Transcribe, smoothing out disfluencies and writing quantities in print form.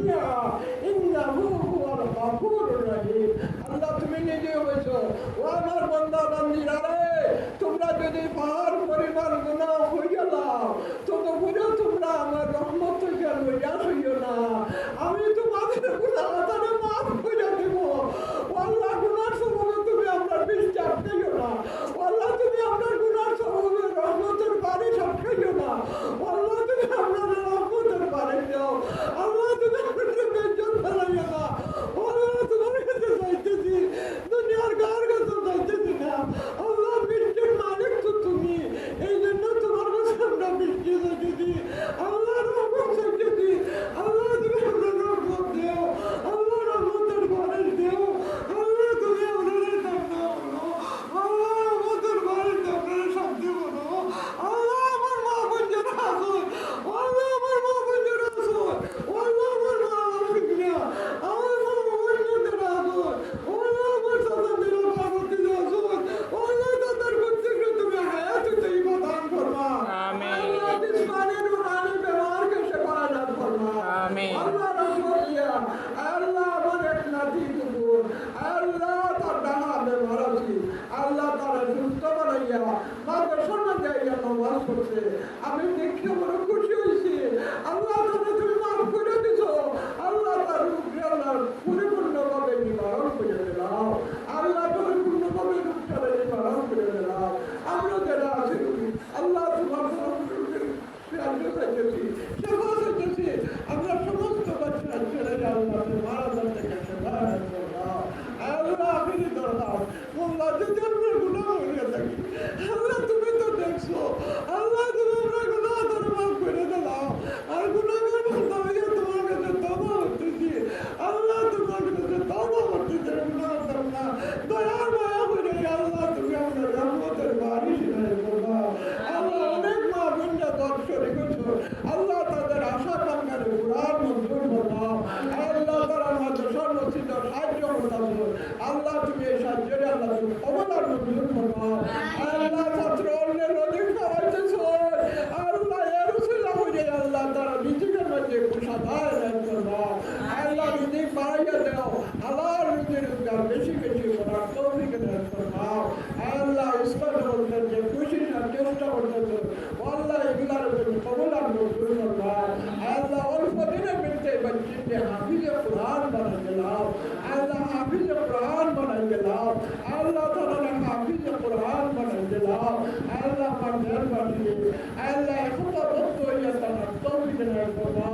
الدنيا إنه هو الغفور الرحيم আল্লাহ তুমি নিজে হয়েছো ও আমার বান্দা বান্দীরা রে তোমরা যদি পাহাড় পরিমাণ গুনাহ হইয়া দাও ততক্ষণে তোমরা আমার রহমত থেকে লইয়া হইও না আমি তোমাদের গুনাহ তারা মাফ করে দেব আল্লাহ গুনার সময় তুমি আপনার বৃষ্টি আটকাইও না আল্লাহ তুমি আপনার গুনার সময় রহমতের বাড়ি আটকাইও না আল্লাহ তুমি আপনার রহমতের বাড়ি দাও আল্লাহ তুমি আপনার বেজন ফেলাইও না আল্লাহ তোমার কাছে চাইতেছি দুনিয়ার কার কাছে চাইতেছি না আল্লাহ বৃষ্টির মালিক তো তুমি এই জন্য তোমার কাছে আমরা বৃষ্টি চাইতেছি আল্লাহ রহমত চাইতেছি আল্লাহ তুমি আপনার রহমত দেও আল্লাহ রহমতের বাড়ি দেও আল্লাহ তুমি আপনার আল্লাহ আমাদের বাড়িতে আপনার শান্তি করো আল্লাহ আমার মা বোনদের আসুন আল্লাহ আমার মা বোনদের আসুন আল্লাহ আমার মা বোনদের আমার মা বোনদের আসুন আল্লাহ আমার সন্তানদের বাবুদের আসুন আল্লাহ তাদের প্রত্যেককে তুমি হায়াত তৈবা দান করবা আল্লাহ জিসমানি নুরানি ব্যবহারকে সেবা দান করবা আল্লাহ রহমত দিয়া আল্লাহ আমার এক নাতি কুকুর আল্লাহ তার ডানা ব্যবহার আছি আল্লাহ তারা সুস্থ বানাইয়া মাকে সম্মান জায়গা নামাজ করছে আমি দেখে বড় খুশি হয়েছি আল্লাহ তারা তুমি মাফ করে দিছ আল্লাহ তার রূপকে আল্লাহ পরিপূর্ণভাবে নিবারণ করে দিলাম আল্লাহ পরিপূর্ণভাবে রূপটা নিবারণ করে দিলাম আমরা যারা আছি আল্লাহ তোমার আমরা সমস্ত বাচ্চা ছেড়ে আল্লাহ মারা যাচ্ছে আল্লাহ আপনি দরকার আল্লাহ যদি আমরা গুনাহ হয়ে থাকি আল্লাহ তুমি তো দেখছো আল্লাহ তুমি আমরা গুনাহ ধরে মাফ করে দিলাম আর গুনাহগার বান্দা হয়ে তোমার কাছে তওবা করতেছি আল্লাহ তোমার কাছে তওবা করতেছি গুনাহ করব না দয়ার মায়া করে আল্লাহ তুমি আমাদের রহমতের বারিশ নাযিল করবা আল্লাহ অনেক মা বোনরা দোয়া করে গেছো আল্লাহ তাদের আশা কামনার কুরআন মঞ্জুর করবা আল্লাহ তারা আমাদের সর্বচিত সাহায্য করতেছো আল্লাহ তুমি এই সাহায্যের আল্লাহ তুমি অবদান মঞ্জুর করবা আল্লাহ ছাত্র অন্যের অধিক খাওয়াইতেছো আল্লাহ এর উসিলা হয়ে আল্লাহ তারা নিজেদের মধ্যে কুশাদায় দান করবা আল্লাহ রিজিক বাড়াইয়া দাও আল্লাহ রুজির রোজগার বেশি বেশি করার তৌফিক দান করবা আল্লাহ ইসলাম বলতেন যে খুশি না চেষ্টা করতেছো আল্লাহ এগুলার তুমি অবদান মঞ্জুর করবা আল্লাহ অল্প দিনের মধ্যে বাচ্চিকে হাফিজে কুরআন বানাই দিলাম আল্লাহ হাফিজে কুরআন বানাই দিলাম আল্লাহ তাআলা হাফিজে কুরআন বানাই দিলাম আল্লাহ আমার মেহরবানি আল্লাহ এখন তো বক্তব্য ইয়া তাআলা তৌফিক দান করবা